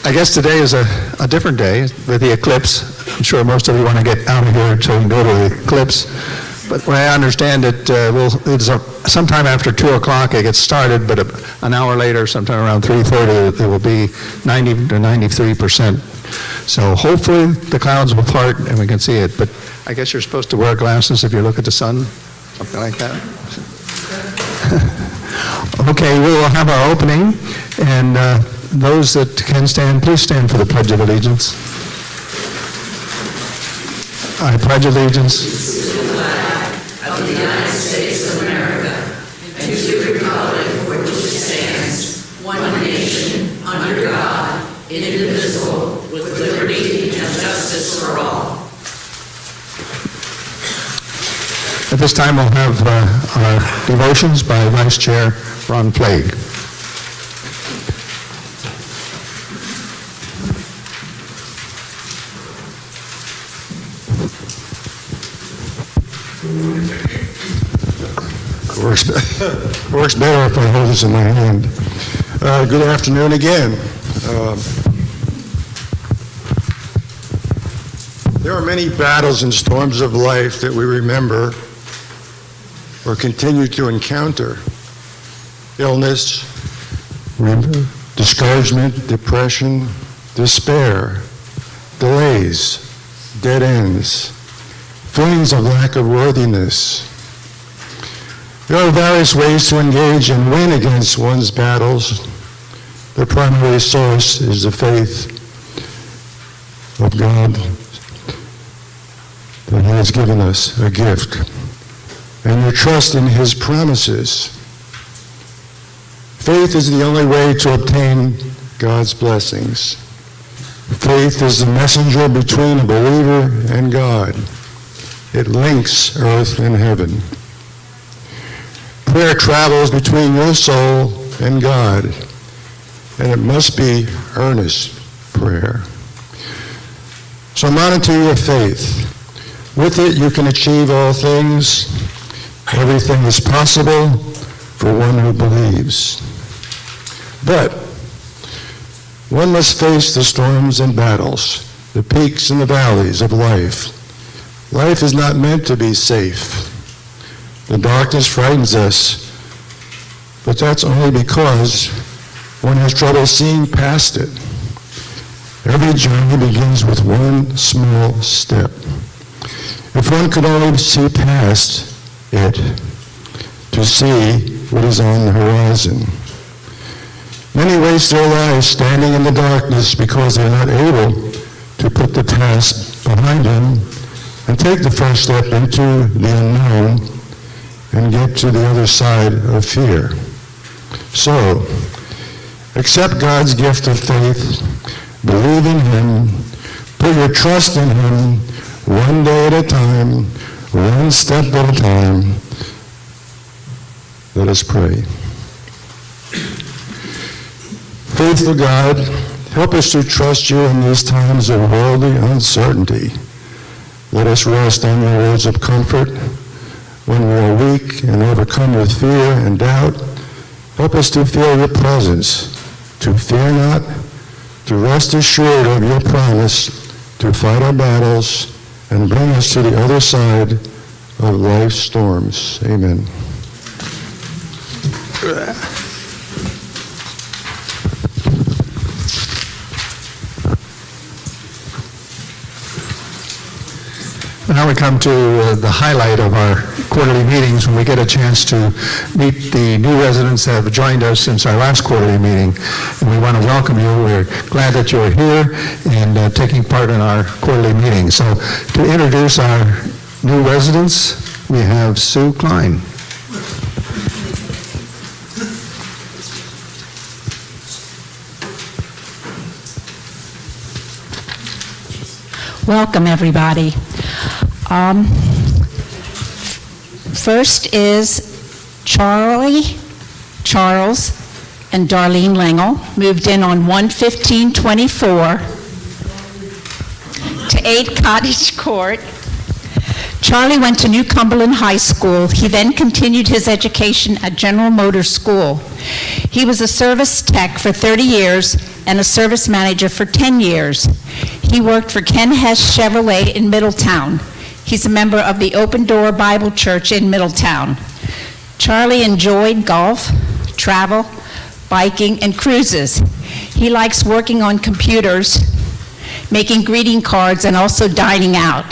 I guess today is a different day with the eclipse. I'm sure most of you want to get out of here so we can go to the eclipse. But when I understand it, sometime after 2 o'clock it gets started, but an hour later, sometime around 3:30, it will be 90 to 93%. So hopefully the clouds will part and we can see it. But I guess you're supposed to wear glasses if you look at the sun, something like that. Okay, we will have our opening, and those that can stand, please stand for the Pledge of Allegiance. I pledge allegiance to the flag of the United States of America and to the republic for which it stands, one nation, under God, indivisible, with liberty and justice for all. At this time, we'll have our devotions by Vice Chair Ron Flagg. Works better if I hold this in my hand. Good afternoon again. There are many battles and storms of life that we remember or continue to encounter. Illness, discouragement, depression, despair, delays, dead ends, feelings of lack of worthiness. There are various ways to engage and win against one's battles. The primary source is the faith of God that He has given us, a gift, and your trust in His promises. Faith is the only way to obtain God's blessings. Faith is the messenger between a believer and God. It links earth and heaven. Prayer travels between your soul and God, and it must be earnest prayer. So monitor your faith. With it, you can achieve all things. Everything is possible for one who believes. But one must face the storms and battles, the peaks and the valleys of life. Life is not meant to be safe. The darkness frightens us, but that's only because one has trouble seeing past it. Every journey begins with one small step. If one could only see past it to see what is on the horizon. Many waste their lives standing in the darkness because they're not able to put the past behind them and take the first step into the unknown and get to the other side of fear. So, accept God's gift of faith, believe in Him, put your trust in Him, one day at a time, one step at a time. Let us pray. Faithful God, help us to trust You in these times of worldly uncertainty. Let us rest on Your words of comfort. When we are weak and overcome with fear and doubt, help us to feel Your presence, to fear not, to rest assured of Your promise, to fight our battles, and bring us to the other side of life's storms. Amen. Now we come to the highlight of our quarterly meetings when we get a chance to meet the new residents that have joined us since our last quarterly meeting. And we want to welcome you. We're glad that you're here and taking part in our quarterly meeting. So to introduce our new residents, we have Sue Klein. Welcome, everybody. First is Charles, and Darlene Lengel, moved in on 1/15/24 to 8 Cottage Court. Charlie went to New Cumberland High School. He then continued his education at General Motors School. He was a service tech for 30 years and a service manager for 10 years. He worked for Ken Hess Chevrolet in Middletown. He's a member of the Open Door Bible Church in Middletown. Charlie enjoyed golf, travel, biking, and cruises. He likes working on computers, making greeting cards, and also dining out.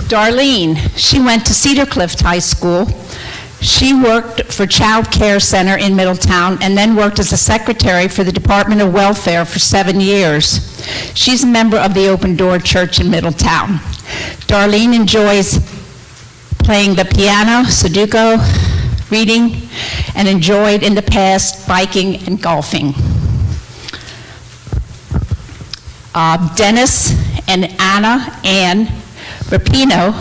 Darlene, she went to Cedar Cliff High School. She worked for Child Care Center in Middletown and then worked as a secretary for the Department of Welfare for 7 years. She's a member of the Open Door Church in Middletown. Darlene enjoys playing the piano, Sudoku, reading, and enjoyed in the past biking and golfing. Dennis and Ann Rapino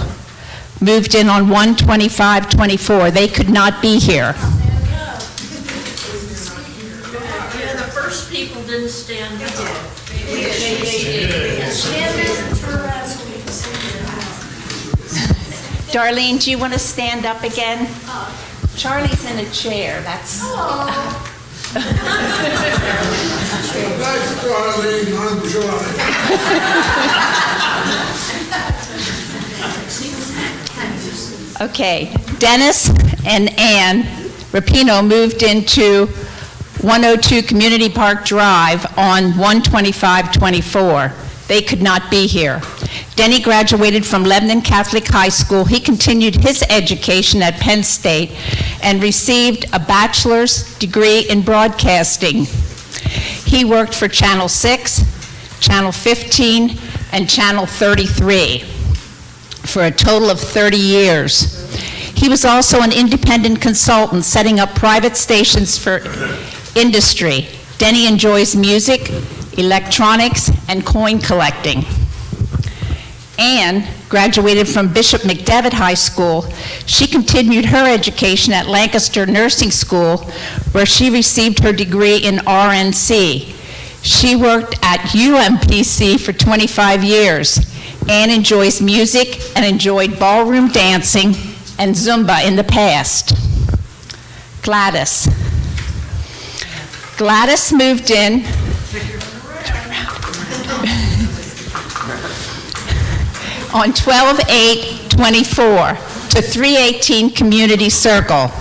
moved in on 1/25/24. They could not be here. Yeah, the first people didn't stand up. Darlene, do you want to stand up again? Charlie's in a chair. That's. Okay, Dennis and Ann Rapino moved into 102 Community Park Drive on 1/25/24. They could not be here. Denny graduated from Lebanon Catholic High School. He continued his education at Penn State and received a bachelor's degree in broadcasting. He worked for Channel 6, Channel 15, and Channel 33 for a total of 30 years. He was also an independent consultant setting up private stations for industry. Denny enjoys music, electronics, and coin collecting. Ann graduated from Bishop McDevitt High School. She continued her education at Lancaster Nursing School, where she received her degree in RNC. She worked at UMPC for 25 years. Ann enjoys music and enjoyed ballroom dancing and Zumba in the past. Gladys. Gladys moved in on 12/8/24 to 318 Community Circle.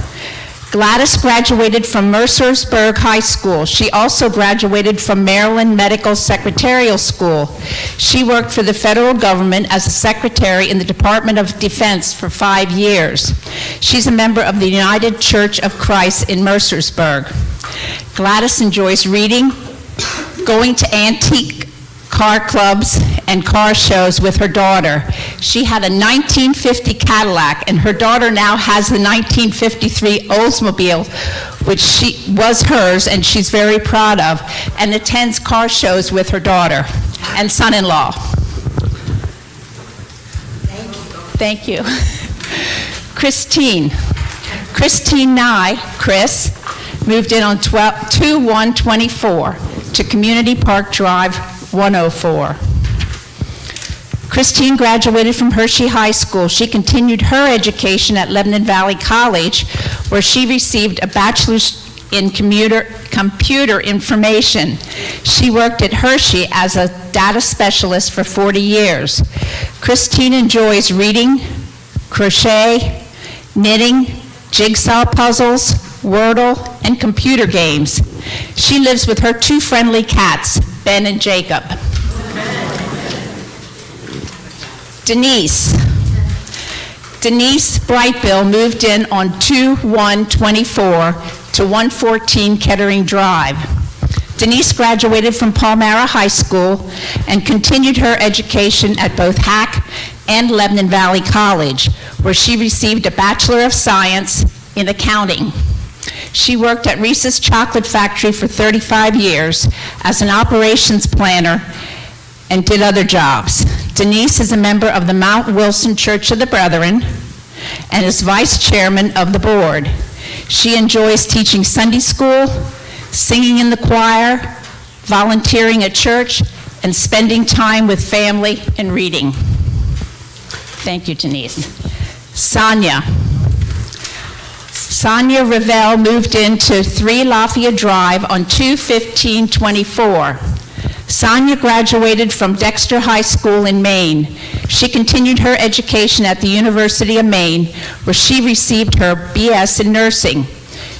Gladys graduated from Mercersburg High School. She also graduated from Maryland Medical Secretarial School. She worked for the federal government as a secretary in the Department of Defense for 5 years. She's a member of the United Church of Christ in Mercersburg. Gladys enjoys reading, going to antique car clubs and car shows with her daughter. She had a 1950 Cadillac, and her daughter now has the 1953 Oldsmobile, which was hers, and she's very proud of, and attends car shows with her daughter and son-in-law. Thank you. Christine Nye, Chris, moved in on 2/1/24 to Community Park Drive, 104. Christine graduated from Hershey High School. She continued her education at Lebanon Valley College, where she received a bachelor's in computer information. She worked at Hershey as a data specialist for 40 years. Christine enjoys reading, crochet, knitting, jigsaw puzzles, Wordle, and computer games. She lives with her 2 friendly cats, Ben and Jacob. Denise Brightbill moved in on 2/1/24 to 114 Kettering Drive. Denise graduated from Palmyra High School and continued her education at both Hack and Lebanon Valley College, where she received a Bachelor of Science in Accounting. She worked at Reese's Chocolate Factory for 35 years as an operations planner and did other jobs. Denise is a member of the Mount Wilson Church of the Brethren and is vice chairman of the board. She enjoys teaching Sunday school, singing in the choir, volunteering at church, and spending time with family and reading. Thank you, Denise. Sonia Sonia Ravel moved into 3 Lafayette Drive on 2/15/24. Sonia graduated from Dexter High School in Maine. She continued her education at the University of Maine, where she received her BS in nursing.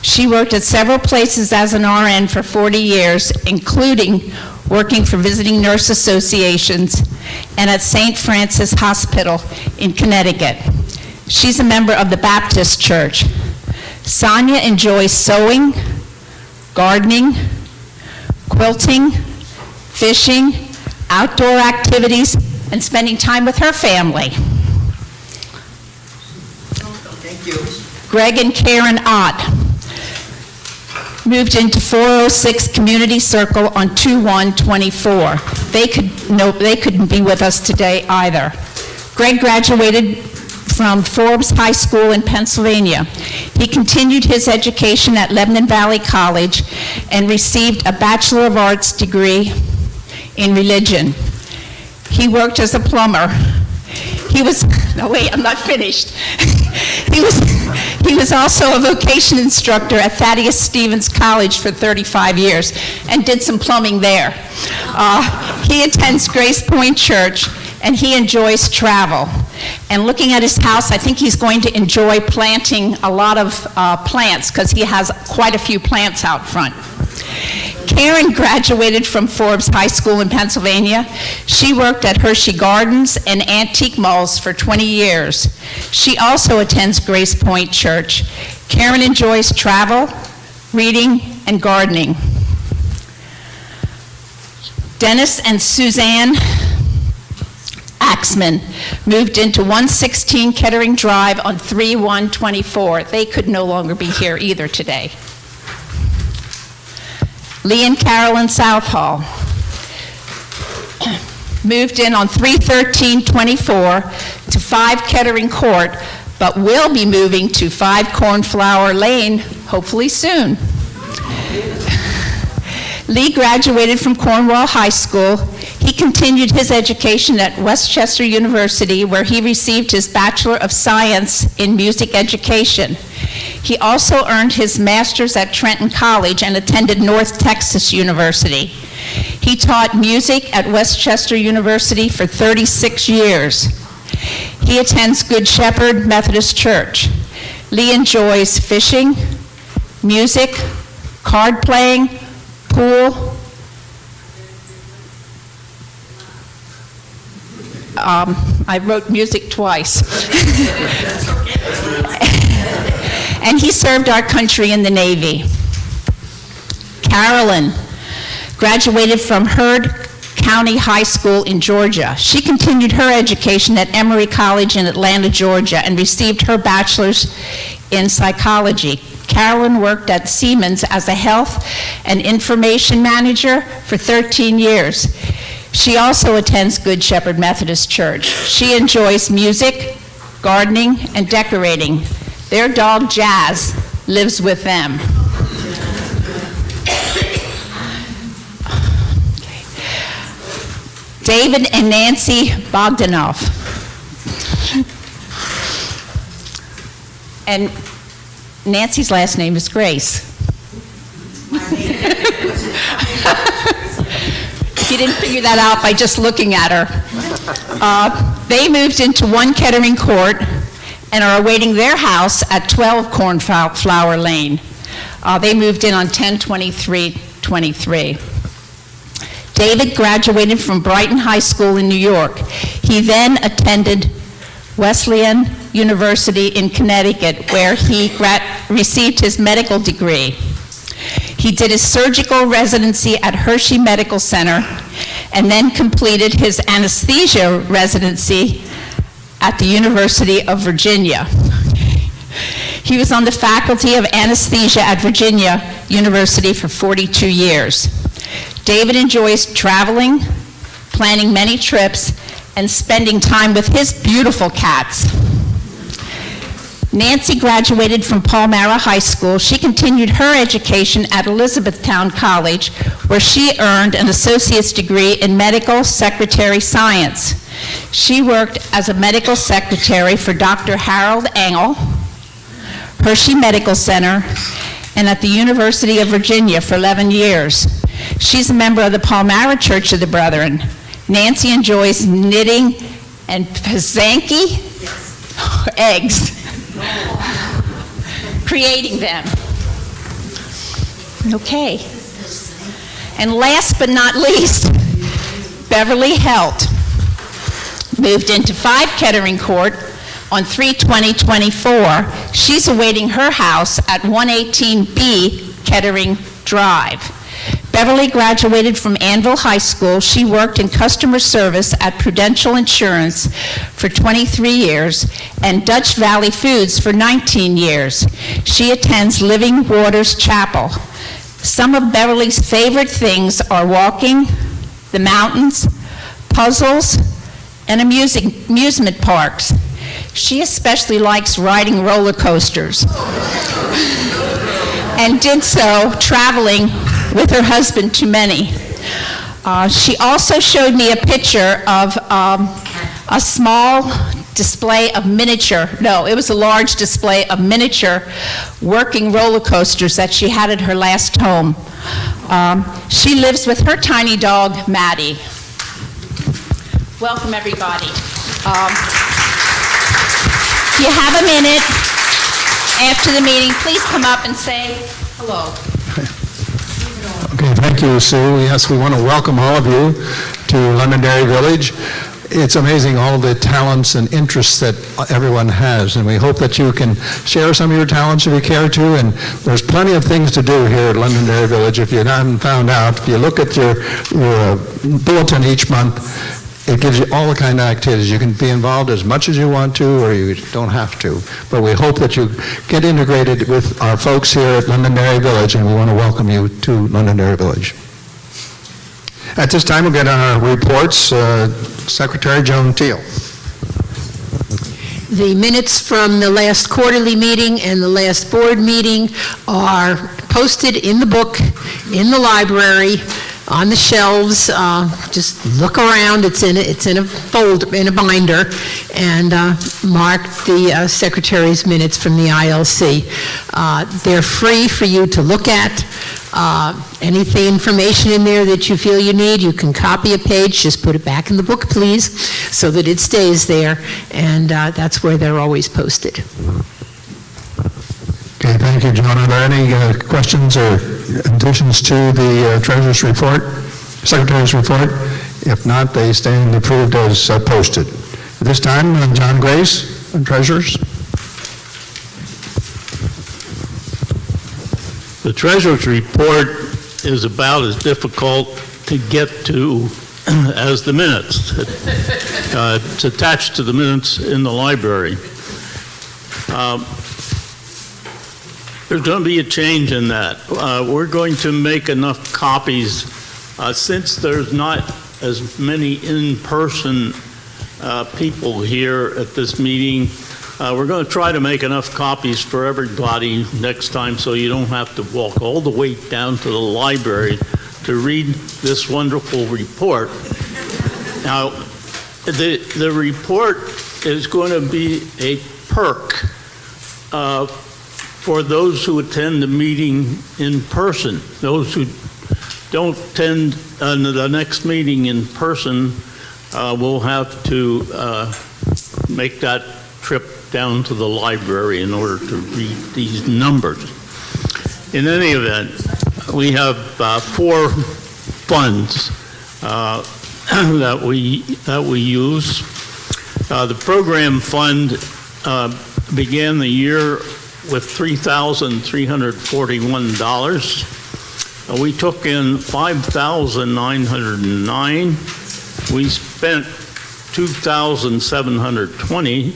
She worked at several places as an RN for 40 years, including working for visiting nurse associations and at St. Francis Hospital in Connecticut. She's a member of the Baptist Church. Sonia enjoys sewing, gardening, quilting, fishing, outdoor activities, and spending time with her family. Thank you. Greg and Karen Ott moved into 406 Community Circle on 2/1/24. They couldn't be with us today either. Greg graduated from Forbes High School in Pennsylvania. He continued his education at Lebanon Valley College and received a Bachelor of Arts degree in religion. He worked as a plumber. No wait, I'm not finished. He was also a vocation instructor at Thaddeus Stevens College for 35 years and did some plumbing there. He attends Grace Point Church, and he enjoys travel. And looking at his house, I think he's going to enjoy planting a lot of plants, because he has quite a few plants out front. Karen graduated from Forbes High School in Pennsylvania. She worked at Hershey Gardens and Antique Malls for 20 years. She also attends Grace Point Church. Karen enjoys travel, reading, and gardening. Dennis and Suzanne Axman moved into 116 Kettering Drive on 3/1/24. They could no longer be here either today. Lee and Carolyn Southall moved in on 3/13/24 to 5 Kettering Court, but will be moving to 5 Cornflower Lane hopefully soon. Lee graduated from Cornwall High School. He continued his education at Westchester University, where he received his Bachelor of Science in Music Education. He also earned his master's at Trenton College and attended North Texas University. He taught music at Westchester University for 36 years. He attends Good Shepherd Methodist Church. Lee enjoys fishing, music, card playing, pool, I wrote music twice. And he served our country in the Navy. Carolyn graduated from Heard County High School in Georgia. She continued her education at Emory College in Atlanta, Georgia, and received her bachelor's in psychology. Carolyn worked at Siemens as a health and information manager for 13 years. She also attends Good Shepherd Methodist Church. She enjoys music, gardening, and decorating. Their dog, Jazz, lives with them. David and Nancy Bogdanoff. And Nancy's last name is Grace. You didn't figure that out by just looking at her. They moved into 1 Kettering Court and are awaiting their house at 12 Cornflower Lane. They moved in on 10/23/23. David graduated from Brighton High School in New York. He then attended Wesleyan University in Connecticut, where he received his medical degree. He did his surgical residency at Hershey Medical Center and then completed his anesthesia residency at the University of Virginia. He was on the faculty of anesthesia at Virginia University for 42 years. David enjoys traveling, planning many trips, and spending time with his beautiful cats. Nancy graduated from Palmyra High School. She continued her education at Elizabethtown College, where she earned an associate's degree in medical secretary science. She worked as a medical secretary for Dr. Harold Engel. Hershey Medical Center, and at the University of Virginia for 11 years. She's a member of the Palmyra Church of the Brethren. Nancy enjoys knitting and Pizanki eggs, creating them. Okay. And last but not least, Beverly Helt moved into 5 Kettering Court on 3/20/24. She's awaiting her house at 118B Kettering Drive. Beverly graduated from Anvil High School. She worked in customer service at Prudential Insurance for 23 years and Dutch Valley Foods for 19 years. She attends Living Waters Chapel. Some of Beverly's favorite things are walking, the mountains, puzzles, and amusement parks. She especially likes riding roller coasters and did so traveling with her husband to many. She also showed me a picture of a small display of it was a large display of miniature working roller coasters that she had at her last home. She lives with her tiny dog, Maddie. Welcome, everybody. If you have a minute after the meeting, please come up and say hello. Okay, thank you, Sue. Yes, we want to welcome all of you to Londonderry Village. It's amazing all the talents and interests that everyone has, and we hope that you can share some of your talents if you care to, and there's plenty of things to do here at Londonderry Village. If you haven't found out, if you look at your bulletin each month, it gives you all the kind of activities. You can be involved as much as you want to, or you don't have to. But we hope that you get integrated with our folks here at Londonderry Village, and we want to welcome you to Londonderry Village. At this time, we'll get on our reports. Secretary Joan Teal. The minutes from the last quarterly meeting and the last board meeting are posted in the book, in the library, on the shelves. Just look around. It's in a folder, in a binder, and mark the secretary's minutes from the ILC. They're free for you to look at. Anything, information in there that you feel you need, you can copy a page, just put it back in the book, please, so that it stays there, and that's where they're always posted. Okay, thank you, Joan. Are there any questions or additions to the Treasurer's report, Secretary's report? If not, they stand approved as posted. At this time, John Grace, Treasurer's. The Treasurer's report is about as difficult to get to as the minutes. It's attached to the minutes in the library. There's going to be a change in that. We're going to make enough copies, since there's not as many in-person people here at this meeting. We're going to try to make enough copies for everybody next time, so you don't have to walk all the way down to the library to read this wonderful report. Now, the report is going to be a perk for those who attend the meeting in person. Those who don't attend the next meeting in person will have to make that trip down to the library in order to read these numbers. In any event, we have 4 funds that we use. The program fund began the year with $3,341. We took in $5,909. We spent $2,720.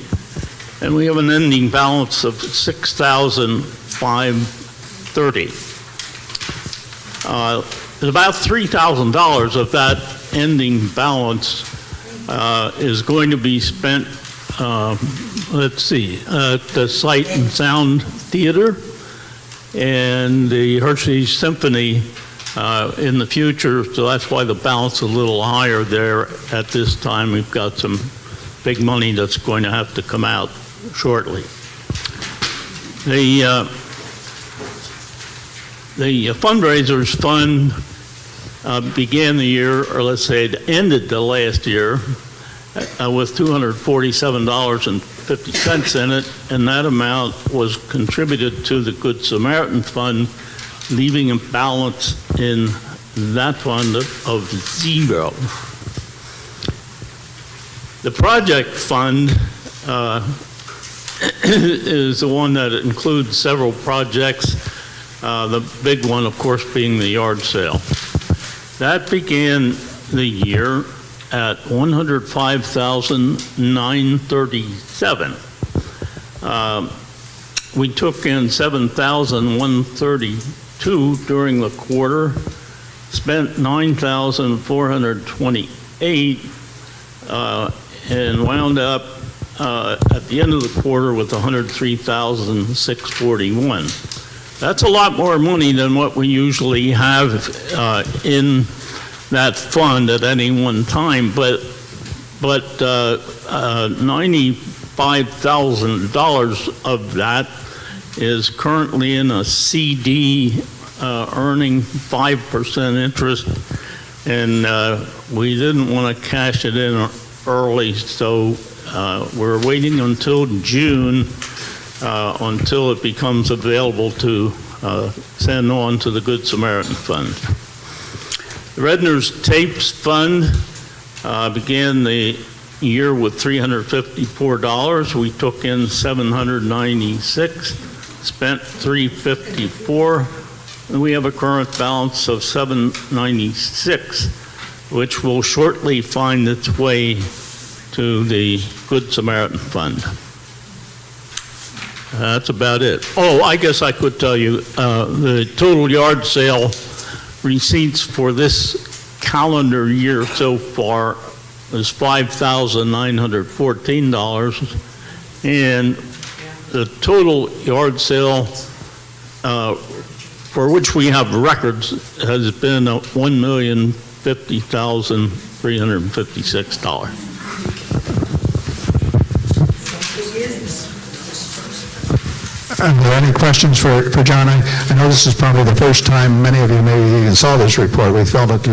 And we have an ending balance of $6,530. About $3,000 of that ending balance is going to be spent, let's see, at the Sight and Sound Theater and the Hershey Symphony in the future, so that's why the balance is a little higher there at this time. We've got some big money that's going to have to come out shortly. The fundraisers fund began the year, or let's say it ended the last year, with $247.50 in it, and that amount was contributed to the Good Samaritan Fund, leaving a balance in that fund of zero. The project fund is the one that includes several projects, the big one, of course, being the yard sale. That began the year at $105,937. We took in $7,132 during the quarter, spent $9,428, and wound up at the end of the quarter with $103,641. That's a lot more money than what we usually have in that fund at any one time, but $95,000 of that is currently in a CD earning 5% interest, and we didn't want to cash it in early, so we're waiting until June until it becomes available to send on to the Good Samaritan Fund. The Redner's Tapes Fund began the year with $354. We took in $796, spent $354, and we have a current balance of $796, which will shortly find its way to the Good Samaritan Fund. That's about it. Oh, I guess I could tell you, the total yard sale receipts for this calendar year so far is $5,914, and the total yard sale for which we have records has been $1,050,356. Are there any questions for John? I know this is probably the first time many of you maybe even saw this report. We felt that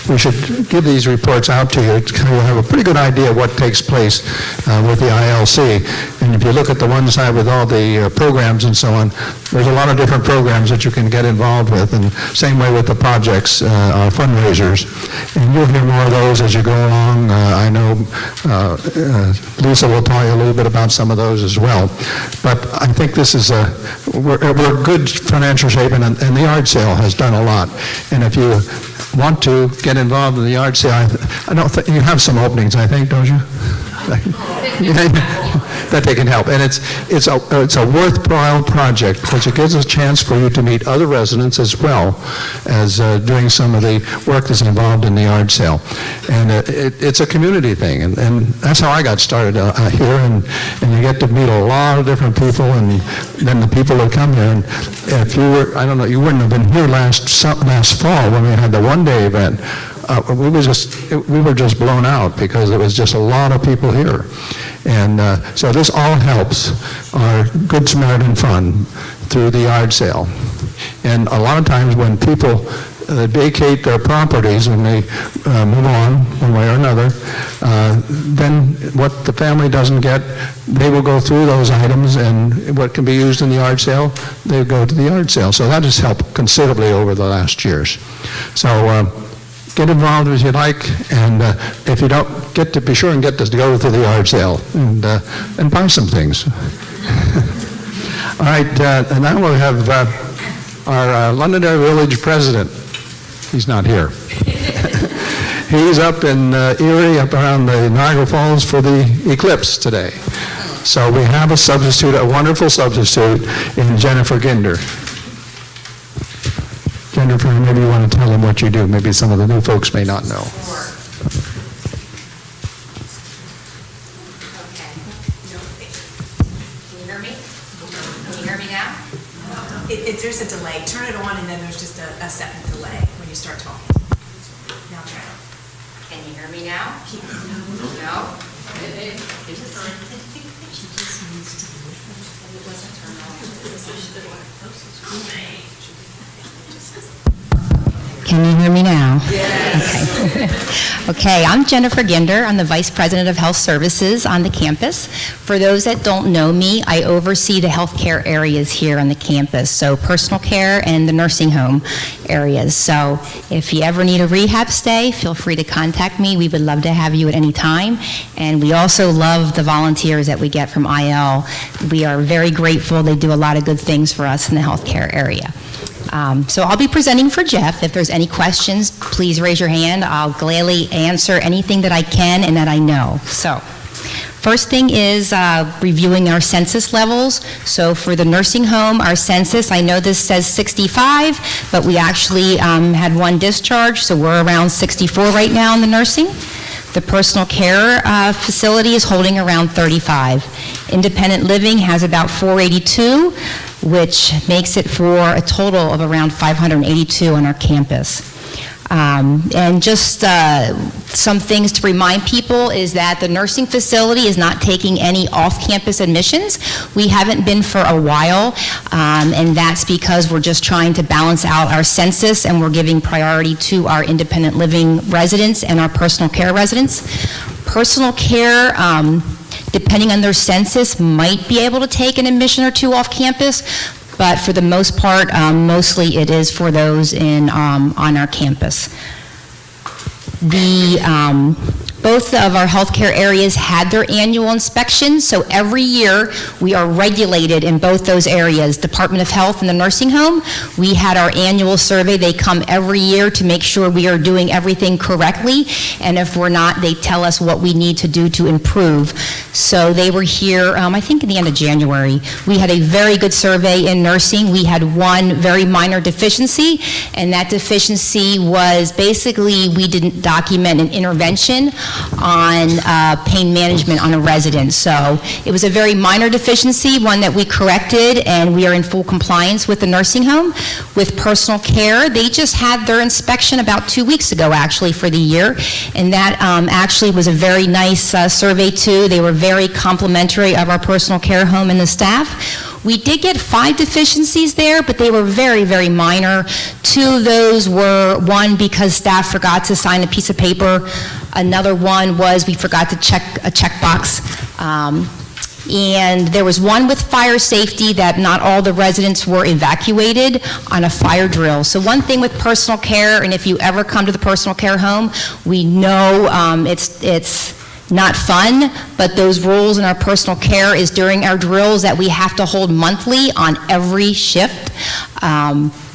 we should give these reports out to you to have a pretty good idea of what takes place with the ILC. And if you look at the one side with all the programs and so on, there's a lot of different programs that you can get involved with, and same way with the projects, our fundraisers. And you'll hear more of those as you go along. I know Lisa will tell you a little bit about some of those as well. But I think this is we're good financial shape, and the yard sale has done a lot. And if you want to get involved in the yard sale, I don't think you have some openings, I think, don't you? That they can help. And it's a worthwhile project because it gives a chance for you to meet other residents as well as doing some of the work that's involved in the yard sale. And it's a community thing, and that's how I got started here, and you get to meet a lot of different people, and then the people that come here. And if you were, I don't know, you wouldn't have been here last fall when we had the one-day event. We were just blown out because there was just a lot of people here. And so this all helps our Good Samaritan Fund through the yard sale. And a lot of times when people vacate their properties, when they move on one way or another, then what the family doesn't get, they will go through those items, and what can be used in the yard sale, they go to the yard sale. So that has helped considerably over the last years. So get involved as you like, and if you don't get to, be sure and get to go to the yard sale and buy some things. All right, and now we'll have our Londonderry Village president. He's not here. He's up in Erie, up around the Niagara Falls for the eclipse today. So we have a substitute, a wonderful substitute in Jennifer Ginder. Jennifer, maybe you want to tell them what you do. Maybe some of the new folks may not know. Okay. Can you hear me? Can you hear me now? There's a delay. Turn it on, and then there's just a second delay when you start talking. Now try it. Can you hear me now? No? Can you hear me now? Yes. Okay, I'm Jennifer Ginder. I'm the Vice President of Health Services on the campus. For those that don't know me, I oversee the healthcare areas here on the campus, so personal care and the nursing home areas. So if you ever need a rehab stay, feel free to contact me. We would love to have you at any time. And we also love the volunteers that we get from IL. We are very grateful. They do a lot of good things for us in the healthcare area. So I'll be presenting for Jeff. If there's any questions, please raise your hand. I'll gladly answer anything that I can and that I know. So, first thing is reviewing our census levels. So for the nursing home, our census, I know this says 65, but we actually had one discharge, so we're around 64 right now in the nursing. The personal care facility is holding around 35. Independent living has about 482, which makes it for a total of around 582 on our campus. And just some things to remind people is that the nursing facility is not taking any off-campus admissions. We haven't been for a while, and that's because we're just trying to balance out our census, and we're giving priority to our independent living residents and our personal care residents. Personal care, depending on their census, might be able to take an admission or two off campus, but for the most part, mostly it is for those on our campus. Both of our healthcare areas had their annual inspections, so every year we are regulated in both those areas, Department of Health and the nursing home. We had our annual survey. They come every year to make sure we are doing everything correctly, and if we're not, they tell us what we need to do to improve. So they were here, I think in the end of January. We had a very good survey in nursing. We had one very minor deficiency, and that deficiency was basically we didn't document an intervention on pain management on a resident. So it was a very minor deficiency, one that we corrected, and we are in full compliance with the nursing home. With personal care, they just had their inspection about 2 weeks ago, actually, for the year, and that actually was a very nice survey, too. They were very complimentary of our personal care home and the staff. We did get 5 deficiencies there, but they were very, very minor. 2 of those were, one, because staff forgot to sign a piece of paper. Another one was we forgot to check a checkbox. And there was one with fire safety that not all the residents were evacuated on a fire drill. So one thing with personal care, and if you ever come to the personal care home, we know it's not fun, but those rules in our personal care is during our drills that we have to hold monthly on every shift.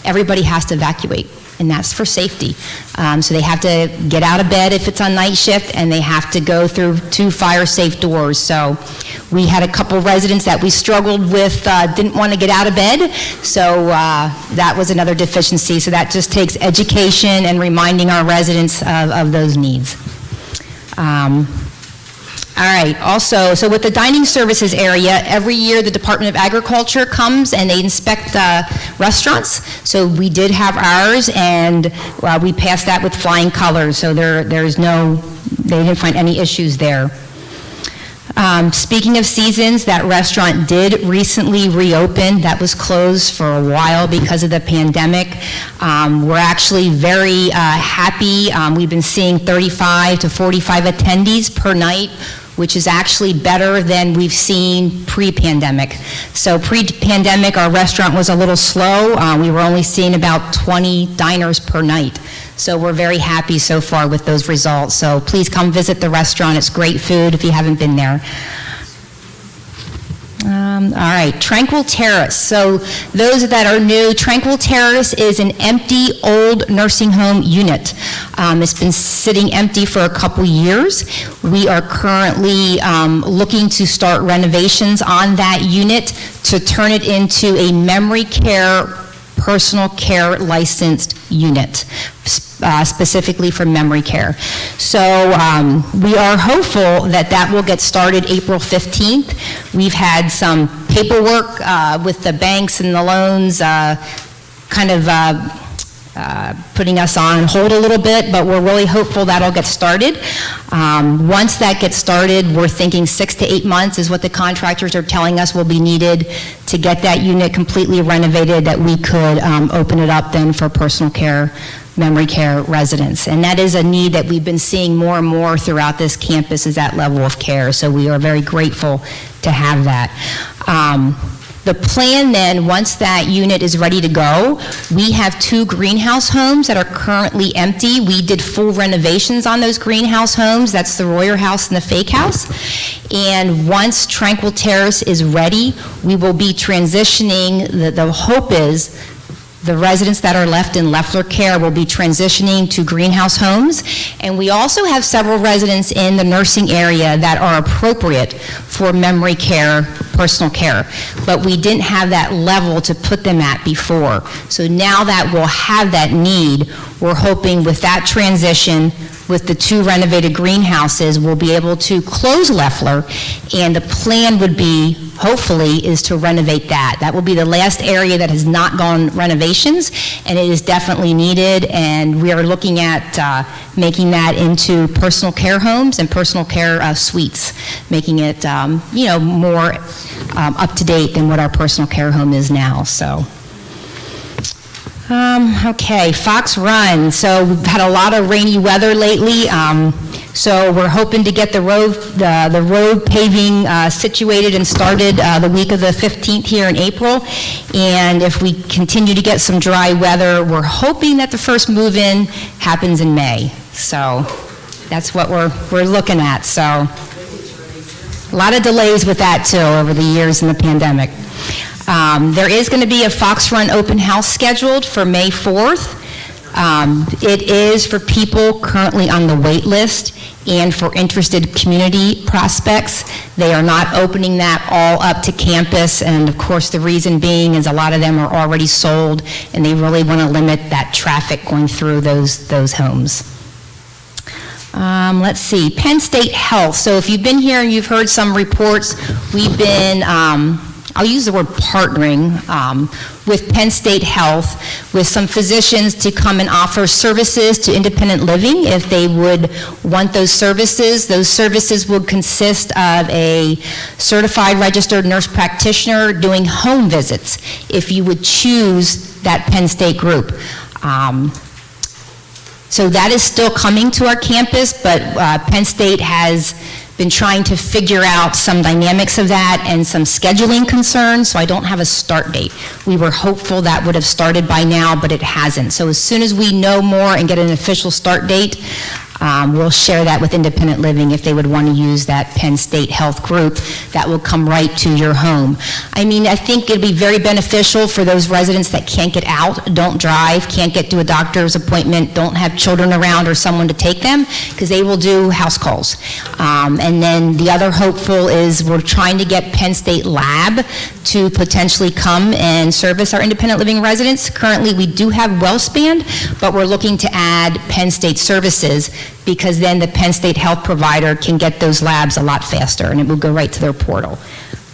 Everybody has to evacuate, and that's for safety. So they have to get out of bed if it's on night shift, and they have to go through 2 fire-safe doors. So we had a couple residents that we struggled with, didn't want to get out of bed, so that was another deficiency. So that just takes education and reminding our residents of those needs. All right, also, so with the dining services area, every year the Department of Agriculture comes and they inspect restaurants. So we did have ours, and we passed that with flying colors, so they didn't find any issues there. Speaking of seasons, that restaurant did recently reopen. That was closed for a while because of the pandemic. We're actually very happy. We've been seeing 35 to 45 attendees per night, which is actually better than we've seen pre-pandemic. So pre-pandemic, our restaurant was a little slow. We were only seeing about 20 diners per night. So we're very happy so far with those results. So please come visit the restaurant. It's great food if you haven't been there. All right, Tranquil Terrace. So those that are new, Tranquil Terrace is an empty old nursing home unit. It's been sitting empty for a couple years. We are currently looking to start renovations on that unit to turn it into a memory care, personal care licensed unit, specifically for memory care. So we are hopeful that that will get started April 15th. We've had some paperwork with the banks and the loans kind of putting us on hold a little bit, but we're really hopeful that'll get started. Once that gets started, we're thinking 6 to 8 months is what the contractors are telling us will be needed to get that unit completely renovated, that we could open it up then for personal care, memory care residents. And that is a need that we've been seeing more and more throughout this campus, is that level of care. So we are very grateful to have that. The plan then, once that unit is ready to go, we have 2 greenhouse homes that are currently empty. We did full renovations on those greenhouse homes. That's the Royer House and the Fake House. And once Tranquil Terrace is ready, we will be transitioning, the hope is, the residents that are left in Leffler Care will be transitioning to greenhouse homes. And we also have several residents in the nursing area that are appropriate for memory care, personal care. But we didn't have that level to put them at before. So now that we'll have that need, we're hoping with that transition, with the 2 renovated greenhouses, we'll be able to close Leffler, and the plan would be, hopefully, is to renovate that. That will be the last area that has not gone renovations, and it is definitely needed, and we are looking at making that into personal care homes and personal care suites, making it, more up-to-date than what our personal care home is now, so. Okay, Fox Run. So we've had a lot of rainy weather lately. So we're hoping to get the road paving situated and started the week of the 15th here in April. And if we continue to get some dry weather, we're hoping that the first move-in happens in May. So that's what we're looking at. So a lot of delays with that too over the years in the pandemic. There is going to be a Fox Run open house scheduled for May 4th. It is for people currently on the wait list and for interested community prospects. They are not opening that all up to campus, and of course the reason being is a lot of them are already sold, and they really want to limit that traffic going through those homes. Let's see, Penn State Health. So if you've been here and you've heard some reports, we've been I'll use the word partnering with Penn State Health, with some physicians to come and offer services to independent living if they would want those services. Those services would consist of a certified registered nurse practitioner doing home visits if you would choose that Penn State group. So that is still coming to our campus, but Penn State has been trying to figure out some dynamics of that and some scheduling concerns, so I don't have a start date. We were hopeful that would have started by now, but it hasn't. So as soon as we know more and get an official start date, we'll share that with independent living if they would want to use that Penn State Health group that will come right to your home. I mean, I think it'd be very beneficial for those residents that can't get out, don't drive, can't get to a doctor's appointment, don't have children around or someone to take them, because they will do house calls. And then the other hopeful is we're trying to get Penn State Lab to potentially come and service our independent living residents. Currently, we do have WellSpan, but we're looking to add Penn State services, because then the Penn State health provider can get those labs a lot faster, and it will go right to their portal.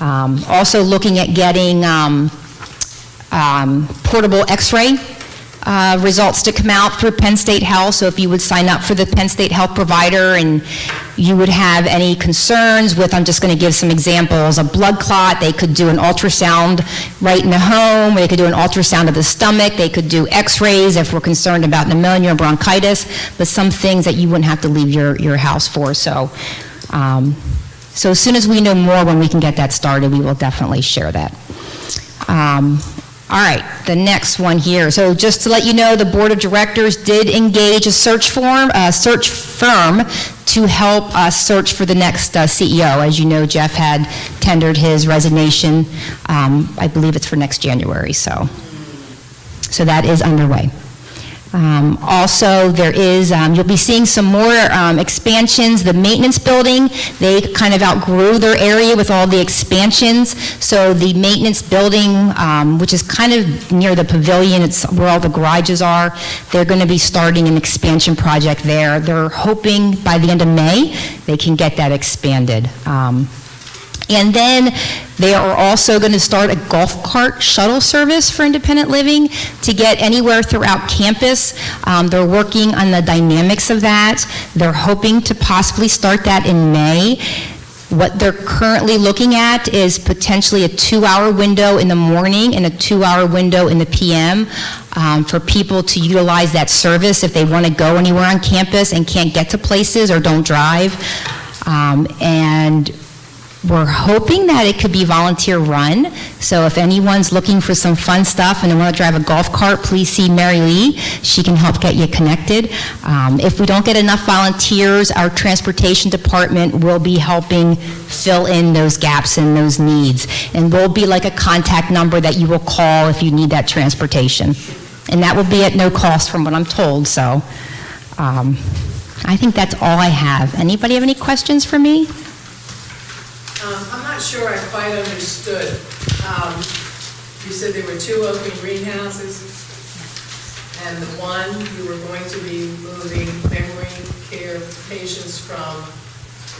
Also looking at getting portable x-ray results to come out through Penn State Health. So if you would sign up for the Penn State health provider and you would have any concerns with, I'm just going to give some examples, a blood clot, they could do an ultrasound right in the home, they could do an ultrasound of the stomach, they could do x-rays if we're concerned about pneumonia or bronchitis, but some things that you wouldn't have to leave your house for. So as soon as we know more when we can get that started, we will definitely share that. All right, the next one here. So just to let you know, the Board of Directors did engage a search firm to help us search for the next CEO. As you know, Jeff had tendered his resignation. I believe it's for next January, so that is underway. Also, there is, you'll be seeing some more expansions. The maintenance building, they kind of outgrew their area with all the expansions. So the maintenance building, which is kind of near the pavilion, it's where all the garages are, they're going to be starting an expansion project there. They're hoping by the end of May, they can get that expanded. And then they are also going to start a golf cart shuttle service for independent living to get anywhere throughout campus. They're working on the dynamics of that. They're hoping to possibly start that in May. What they're currently looking at is potentially a 2-hour window in the morning and a 2-hour window in the PM for people to utilize that service if they want to go anywhere on campus and can't get to places or don't drive. And we're hoping that it could be volunteer run. So if anyone's looking for some fun stuff and they want to drive a golf cart, please see Mary Lee. She can help get you connected. If we don't get enough volunteers, our transportation department will be helping fill in those gaps and those needs. And there'll be like a contact number that you will call if you need that transportation. And that will be at no cost from what I'm told, so I think that's all I have. Anybody have any questions for me? I'm not sure I quite understood. You said there were 2 open greenhouses, and the one you were going to be moving memory care patients from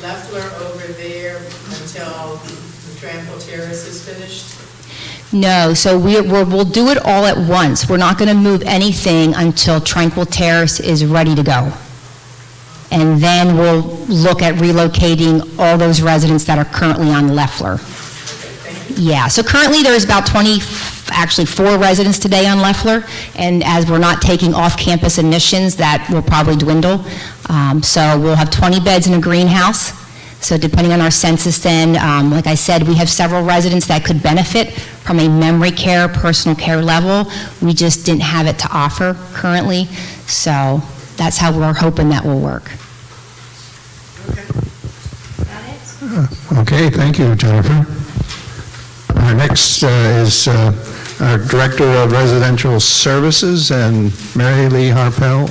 Leffler over there until the Tranquil Terrace is finished? No, so we'll do it all at once. We're not going to move anything until Tranquil Terrace is ready to go. And then we'll look at relocating all those residents that are currently on Leffler. Yeah, so currently there's about 4 residents today on Leffler, and as we're not taking off-campus admissions, that will probably dwindle. So we'll have 20 beds in a greenhouse. So depending on our census then, like I said, we have several residents that could benefit from a memory care, personal care level. We just didn't have it to offer currently. So that's how we're hoping that will work. Okay, thank you, Jennifer. Our next is our Director of Residential Services, and Mary Lee Harpel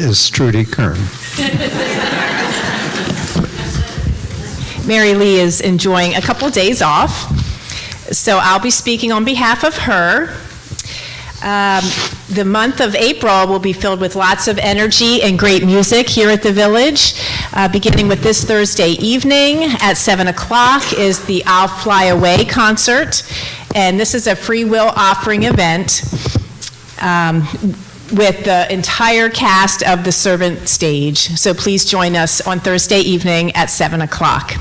is Trudy Kern. Mary Lee is enjoying a couple days off, so I'll be speaking on behalf of her. The month of April will be filled with lots of energy and great music here at the Village. Beginning with this Thursday evening at 7 o'clock is the I'll Fly Away concert, and this is a free will offering event with the entire cast of The Servant Stage. So please join us on Thursday evening at 7 o'clock.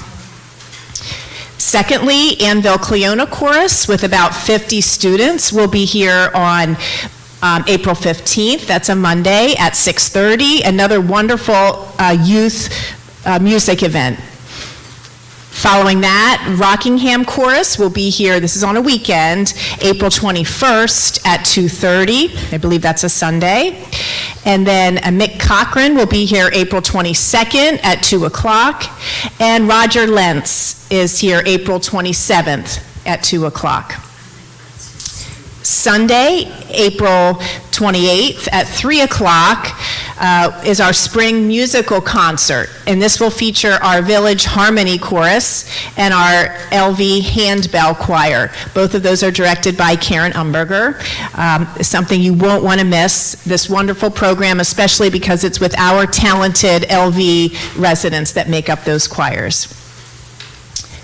Secondly, Annville Cleona Chorus with about 50 students will be here on April 15th. That's a Monday at 6:30. Another wonderful youth music event. Following that, Rockingham Chorus will be here, this is on a weekend, April 21st at 2:30. I believe that's a Sunday. And then Mick Cochran will be here April 22nd at 2 o'clock. And Roger Lentz is here April 27th at 2 o'clock. Sunday, April 28th at 3 o'clock is our spring musical concert, and this will feature our Village Harmony Chorus and our LV Handbell Choir. Both of those are directed by Karen Umberger. Something you won't want to miss, this wonderful program, especially because it's with our talented LV residents that make up those choirs.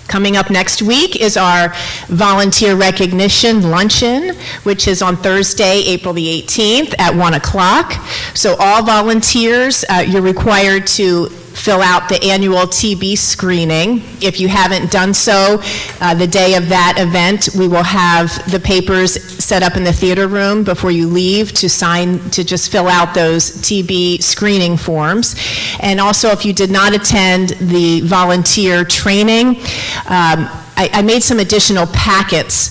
Coming up next week is our Volunteer Recognition Luncheon, which is on Thursday, April the 18th at 1 o'clock. So all volunteers, you're required to fill out the annual TB screening. If you haven't done so, the day of that event, we will have the papers set up in the theater room before you leave to sign, to just fill out those TB screening forms. And also, if you did not attend the volunteer training, I made some additional packets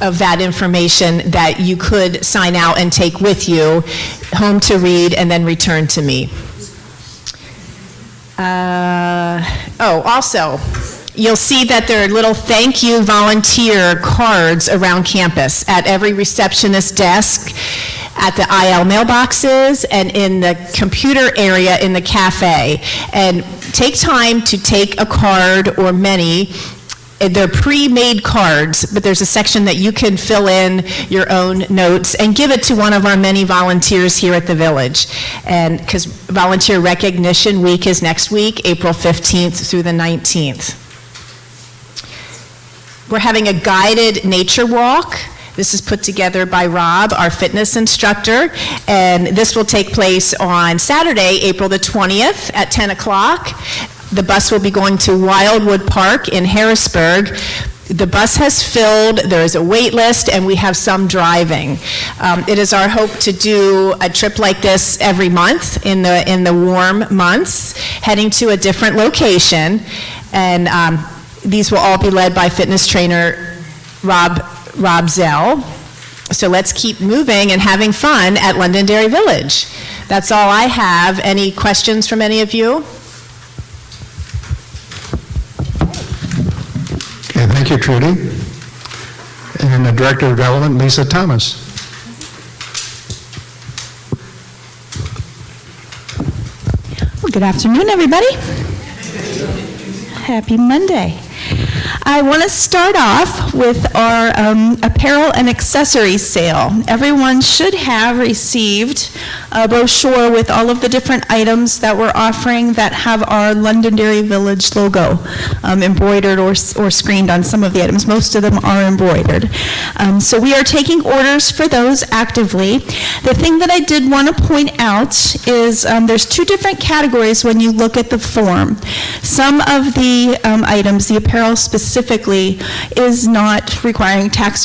of that information that you could sign out and take with you home to read and then return to me. Also, you'll see that there are little thank you volunteer cards around campus at every receptionist desk, at the IL mailboxes, and in the computer area in the cafe. And take time to take a card or many. They're pre-made cards, but there's a section that you can fill in your own notes and give it to one of our many volunteers here at the Village. And because Volunteer Recognition Week is next week, April 15th through the 19th. We're having a guided nature walk. This is put together by Rob, our fitness instructor, and this will take place on Saturday, April the 20th at 10 o'clock. The bus will be going to Wildwood Park in Harrisburg. The bus has filled, there is a wait list, and we have some driving. It is our hope to do a trip like this every month in the warm months, heading to a different location, and these will all be led by fitness trainer Rob Zell. So let's keep moving and having fun at Londonderry Village. That's all I have. Any questions from any of you? Okay, thank you, Trudy. And the Director of Development, Lisa Thomas. Well, good afternoon, everybody. Happy Monday. I want to start off with our apparel and accessories sale. Everyone should have received a brochure with all of the different items that we're offering that have our Londonderry Village logo embroidered or screened on some of the items. Most of them are embroidered. So we are taking orders for those actively. The thing that I did want to point out is there's two different categories when you look at the form. Some of the items, the apparel specifically, is not requiring tax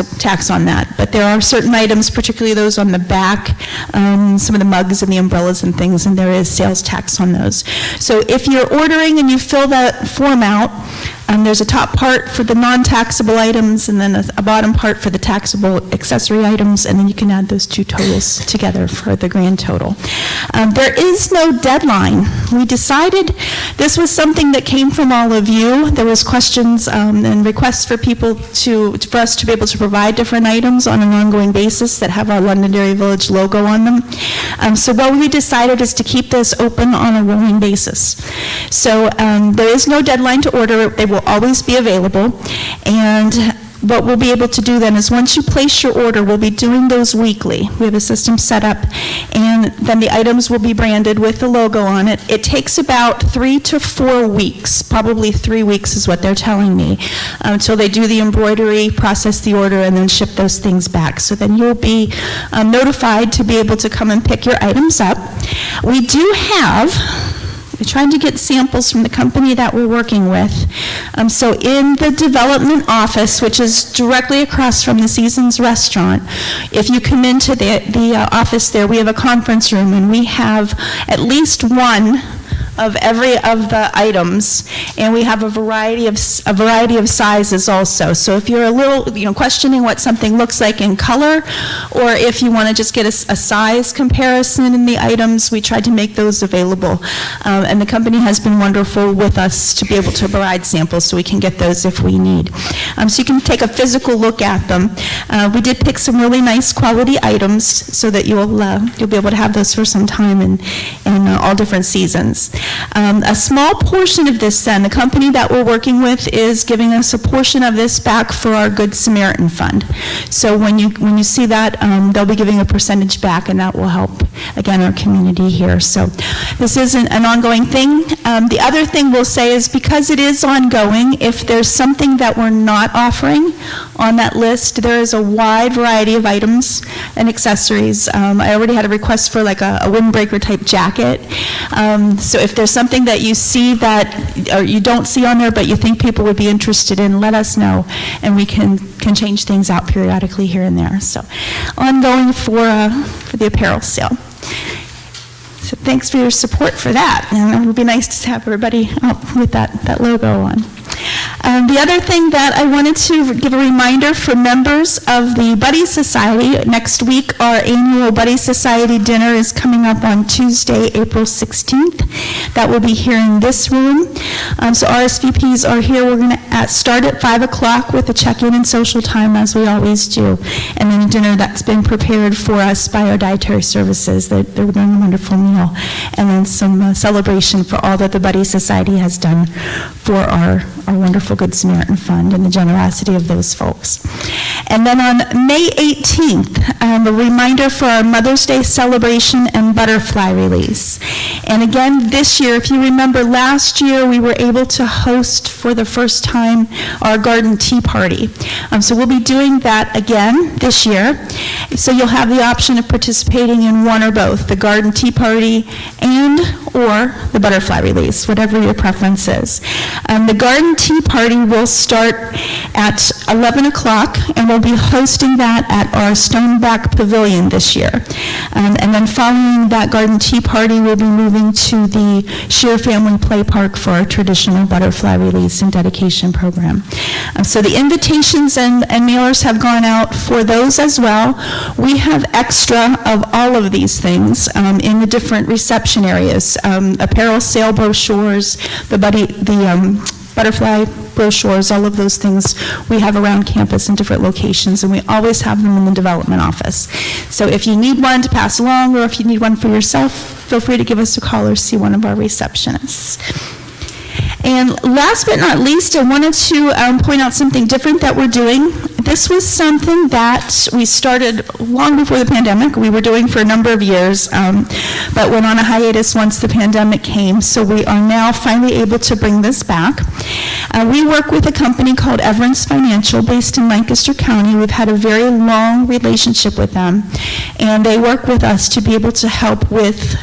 on that, but there are certain items, particularly those on the back, some of the mugs and the umbrellas and things, and there is sales tax on those. So if you're ordering and you fill that form out, there's a top part for the non-taxable items and then a bottom part for the taxable accessory items, and then you can add those two totals together for the grand total. There is no deadline. We decided this was something that came from all of you. There was questions and requests for people for us to be able to provide different items on an ongoing basis that have our Londonderry Village logo on them. So what we decided is to keep this open on a rolling basis. So there is no deadline to order. They will always be available, and what we'll be able to do then is once you place your order, we'll be doing those weekly. We have a system set up, and then the items will be branded with the logo on it. It takes about 3 to 4 weeks, probably 3 weeks is what they're telling me, until they do the embroidery, process the order, and then ship those things back. So then you'll be notified to be able to come and pick your items up. We do have... We're trying to get samples from the company that we're working with. So in the development office, which is directly across from the Seasons Restaurant, if you come into the office there, we have a conference room, and we have at least one of every of the items, and we have a variety of sizes also. So if you're a little, questioning what something looks like in color, or if you want to just get a size comparison in the items, we tried to make those available. And the company has been wonderful with us to be able to provide samples so we can get those if we need. So you can take a physical look at them. We did pick some really nice quality items so that you'll be able to have those for some time in all different seasons. A small portion of this then, the company that we're working with is giving us a portion of this back for our Good Samaritan Fund. So when you see that, they'll be giving a percentage back, and that will help, again, our community here. So this isn't an ongoing thing. The other thing we'll say is because it is ongoing, if there's something that we're not offering on that list, there is a wide variety of items and accessories. I already had a request for like a windbreaker type jacket. So if there's something that you see or you don't see on there but you think people would be interested in, let us know, and we can change things out periodically here and there. So ongoing for the apparel sale. So thanks for your support for that, and it would be nice to have everybody with that logo on. The other thing that I wanted to give a reminder for members of the Buddy Society, next week our annual Buddy Society dinner is coming up on Tuesday, April 16th. That will be here in this room. So RSVPs are here. We're going to start at 5 o'clock with a check-in and social time, as we always do, and then a dinner that that's been prepared for us by our dietary services. They're doing a wonderful meal. And then some celebration for all that the Buddy Society has done for our wonderful Good Samaritan Fund and the generosity of those folks. And then on May 18th, a reminder for our Mother's Day celebration and butterfly release. And again, this year, if you remember last year, we were able to host for the first time our garden tea party. So we'll be doing that again this year. So you'll have the option of participating in one or both, the garden tea party and or the butterfly release, whatever your preference is. The garden tea party will start at 11 o'clock, and we'll be hosting that at our Stoneback Pavilion this year. And then following that garden tea party, we'll be moving to the Shear Family Play Park for our traditional butterfly release and dedication program. So the invitations and mailers have gone out for those as well. We have extra of all of these things in the different reception areas. Apparel sale brochures, the butterfly brochures, all of those things we have around campus in different locations, and we always have them in the development office. So if you need one to pass along, or if you need one for yourself, feel free to give us a call or see one of our receptionists. And last but not least, I wanted to point out something different that we're doing. This was something that we started long before the pandemic. We were doing for a number of years, but went on a hiatus once the pandemic came, so we are now finally able to bring this back. We work with a company called Everence Financial based in Lancaster County. We've had a very long relationship with them, and they work with us to be able to help with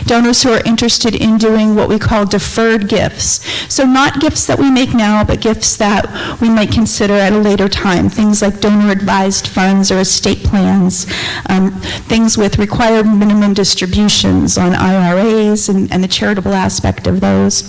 donors who are interested in doing what we call deferred gifts. So not gifts that we make now, but gifts that we might consider at a later time. Things like donor-advised funds or estate plans, things with required minimum distributions on IRAs and the charitable aspect of those.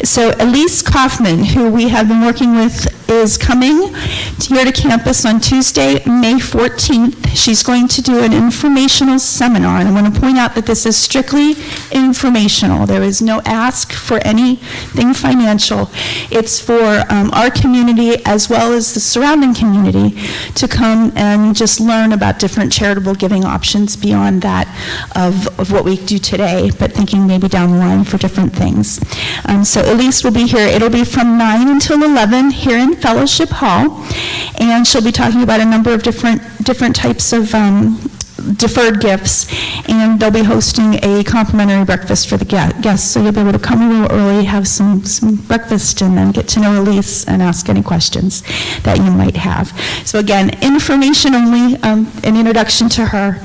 So Elise Kaufman, who we have been working with, is coming here to campus on Tuesday, May 14th. She's going to do an informational seminar, and I want to point out that this is strictly informational. There is no ask for anything financial. It's for our community as well as the surrounding community to come and just learn about different charitable giving options beyond that of what we do today, but thinking maybe down the line for different things. So Elise will be here. It'll be from 9 until 11 here in Fellowship Hall, and she'll be talking about a number of different types of deferred gifts, and they'll be hosting a complimentary breakfast for the guests, so you'll be able to come a little early, have some breakfast, and then get to know Elise and ask any questions that you might have. So again, information only, an introduction to her,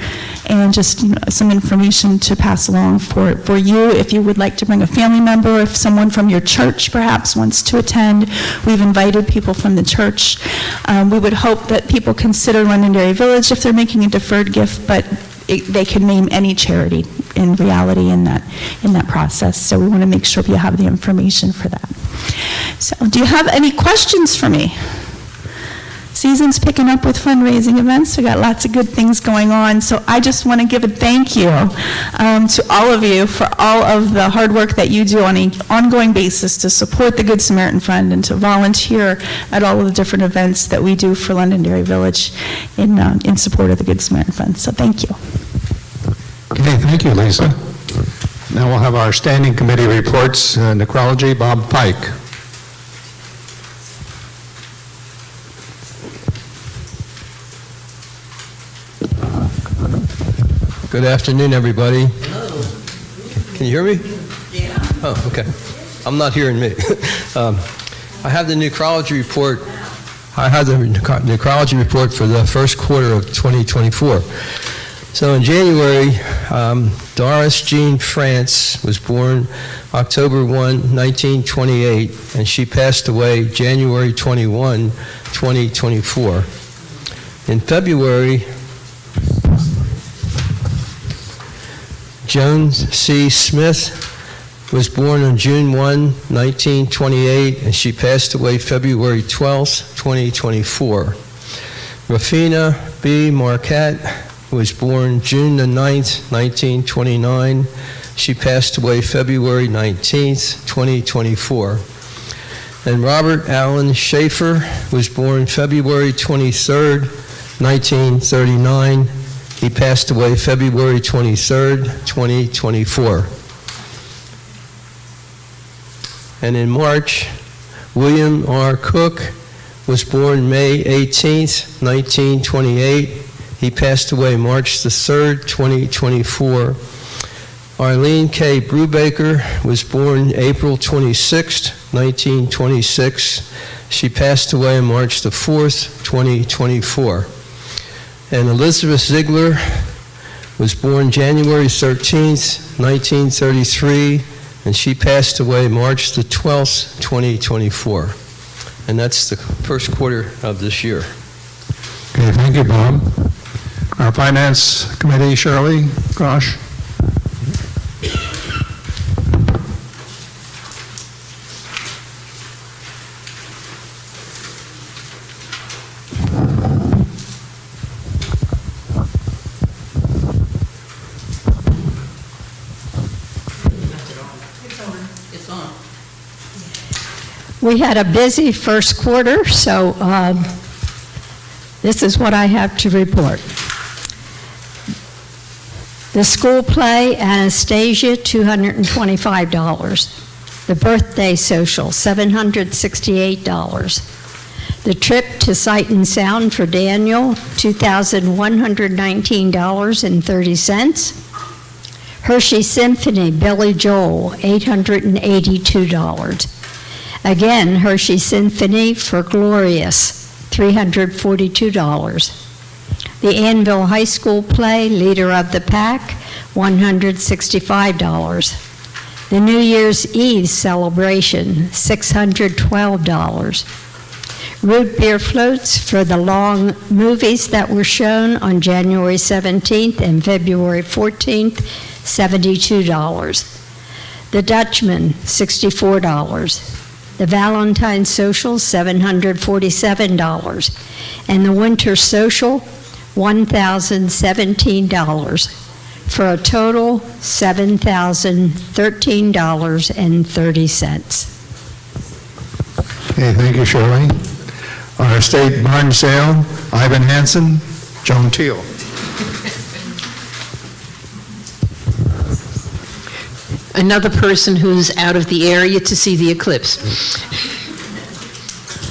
and just some information to pass along for you if you would like to bring a family member, if someone from your church perhaps wants to attend. We've invited people from the church. We would hope that people consider Londonderry Village if they're making a deferred gift, but they can name any charity in reality in that process. So we want to make sure you have the information for that. So do you have any questions for me? Season's picking up with fundraising events. We got lots of good things going on. So I just want to give a thank you to all of you for all of the hard work that you do on an ongoing basis to support the Good Samaritan Fund and to volunteer at all of the different events that we do for Londonderry Village in support of the Good Samaritan Fund. So thank you. Okay, thank you, Lisa. Now we'll have our standing committee reports. Necrology, Bob Pike. Good afternoon, everybody. Can you hear me? Yeah. Oh, okay. I'm not hearing me. I have the necrology report. I have the necrology report for the first quarter of 2024. So in January, Doris Jean France was born October 1, 1928, and she passed away January 21, 2024. In February, Joan C. Smith was born on June 1, 1928, and she passed away February 12, 2024. Rafina B. Marquette was born June the 9th, 1929. She passed away February 19th, 2024. And Robert Allen Schaefer was born February 23rd, 1939. He passed away February 23rd, 2024. And in March, William R. Cook was born May 18th, 1928. He passed away March the 3rd, 2024. Arlene K. Brubaker was born April 26th, 1926. She passed away on March the 4th, 2024. And Elizabeth Ziegler was born January 13th, 1933, and she passed away March the 12th, 2024. And that's the first quarter of this year. Okay, thank you, Bob. Our Finance Committee, Shirley Grosh. It's on. We had a busy first quarter, so this is what I have to report. The school play, Anastasia, $225. The birthday social, $768. The trip to Sight and Sound for Daniel, $2,119.30. Hershey Symphony, Billy Joel, $882. Again, Hershey Symphony for Glorious, $342. The Annville High School play, Leader of the Pack, $165. The New Year's Eve celebration, $612. Root beer floats for the long movies that were shown on January 17th and February 14th, $72. The Dutchman, $64. The Valentine Social, $747. And the Winter Social, $1,017, for a total $7,013.30. Okay, thank you, Shirley. Our estate barn sale, Ivan Hansen, Joan Teal. Another person who's out of the area to see the eclipse.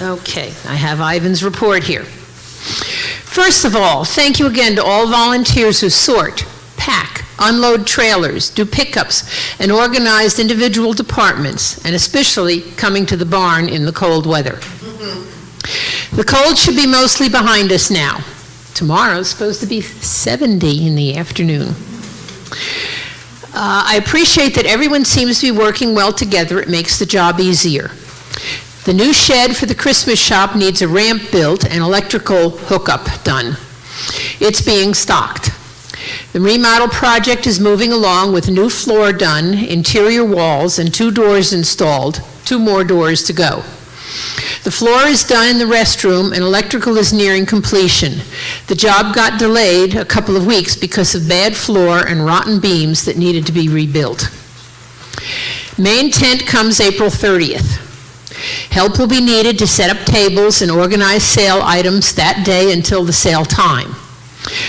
Okay, I have Ivan's report here. First of all, thank you again to all volunteers who sort, pack, unload trailers, do pickups, and organize individual departments, and especially coming to the barn in the cold weather. The cold should be mostly behind us now. Tomorrow's supposed to be 70 in the afternoon. I appreciate that everyone seems to be working well together. It makes the job easier. The new shed for the Christmas shop needs a ramp built and electrical hookup done. It's being stocked. The remodel project is moving along with new floor done, interior walls, and 2 doors installed, 2 more doors to go. The floor is done in the restroom and electrical is nearing completion. The job got delayed a couple of weeks because of bad floor and rotten beams that needed to be rebuilt. Main tent comes April 30th. Help will be needed to set up tables and organize sale items that day until the sale time.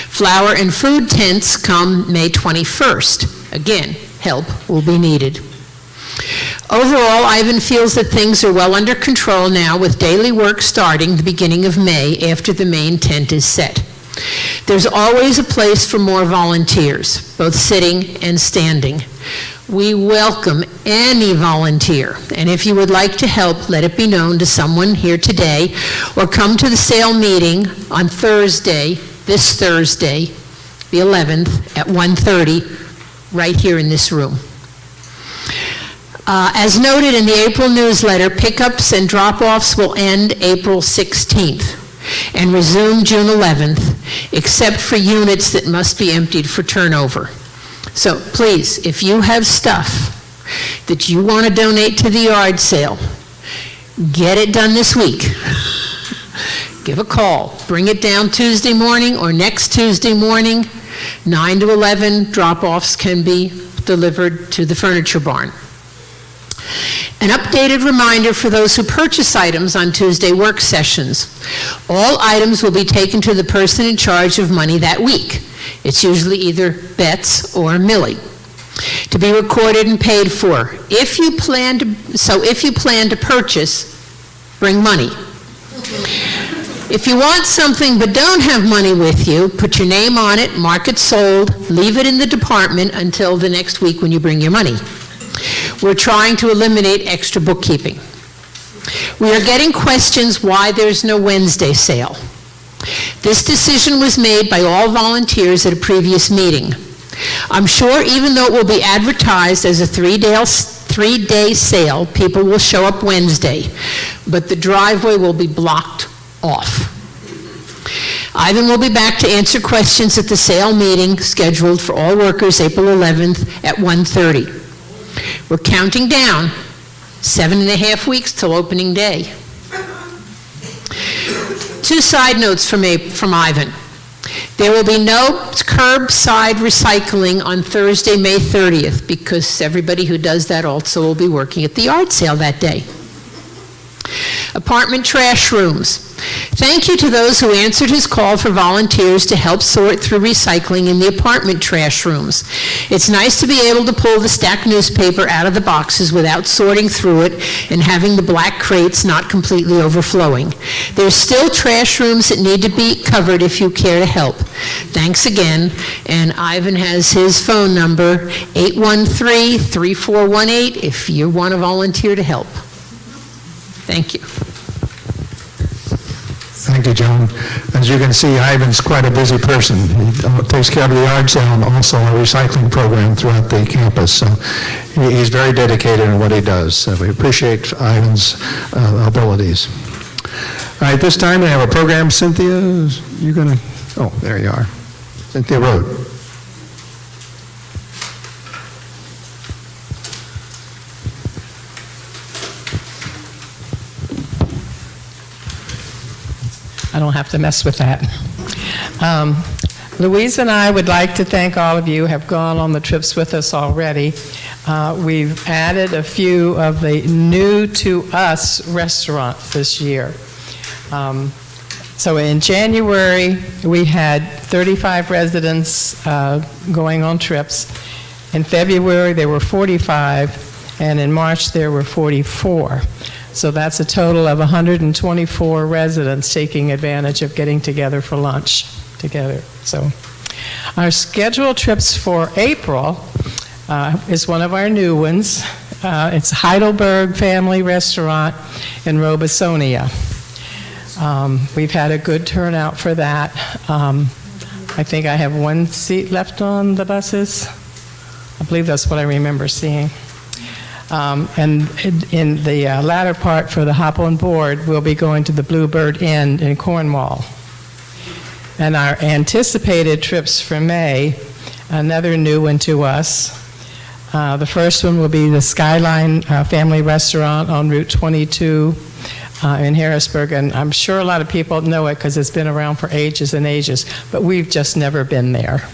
Flower and food tents come May 21st. Again, help will be needed. Overall, Ivan feels that things are well under control now, with daily work starting the beginning of May after the main tent is set. There's always a place for more volunteers, both sitting and standing. We welcome any volunteer, and if you would like to help, let it be known to someone here today, or come to the sale meeting on Thursday, this Thursday, the 11th, at 1:30, right here in this room. As noted in the April newsletter, pickups and drop-offs will end April 16th and resume June 11th, except for units that must be emptied for turnover. So please, if you have stuff that you want to donate to the yard sale, get it done this week. Give a call. Bring it down Tuesday morning or next Tuesday morning. 9 to 11 drop-offs can be delivered to the furniture barn. An updated reminder for those who purchase items on Tuesday work sessions. All items will be taken to the person in charge of money that week. It's usually either Bets or Millie, to be recorded and paid for. If you plan to purchase, bring money. If you want something but don't have money with you, put your name on it, mark it sold, leave it in the department until the next week when you bring your money. We're trying to eliminate extra bookkeeping. We are getting questions why there's no Wednesday sale. This decision was made by all volunteers at a previous meeting. I'm sure even though it will be advertised as a three-day sale, people will show up Wednesday, but the driveway will be blocked off. Ivan will be back to answer questions at the sale meeting scheduled for all workers April 11th at 1:30. We're counting down 7.5 weeks till opening day. 2 side notes from Ivan. There will be no curbside recycling on Thursday, May 30th, because everybody who does that also will be working at the yard sale that day. Apartment trash rooms. Thank you to those who answered his call for volunteers to help sort through recycling in the apartment trash rooms. It's nice to be able to pull the stacked newspaper out of the boxes without sorting through it and having the black crates not completely overflowing. There's still trash rooms that need to be covered if you care to help. Thanks again, and Ivan has his phone number, 813-3418, if you want to volunteer to help. Thank you. Thank you, Joan. As you can see, Ivan's quite a busy person. He takes care of the yard sale and also a recycling program throughout the campus. So he's very dedicated in what he does. So we appreciate Ivan's abilities. All right, this time we have a program. Cynthia, you going to... Oh, there you are. Cynthia Road. I don't have to mess with that. Louise and I would like to thank all of you who have gone on the trips with us already. We've added a few of the new to us restaurants this year. So in January, we had 35 residents going on trips. In February, there were 45, and in March, there were 44. So that's a total of 124 residents taking advantage of getting together for lunch together. So our scheduled trips for April is one of our new ones. It's Heidelberg Family Restaurant in Robesonia. We've had a good turnout for that. I think I have 1 seat left on the buses. I believe that's what I remember seeing. And in the latter part for the Hop on Board, we'll be going to the Bluebird Inn in Cornwall. And our anticipated trips for May, another new one to us. The first one will be the Skyline Family Restaurant on Route 22 in Harrisburg. And I'm sure a lot of people know it because it's been around for ages and ages, but we've just never been there.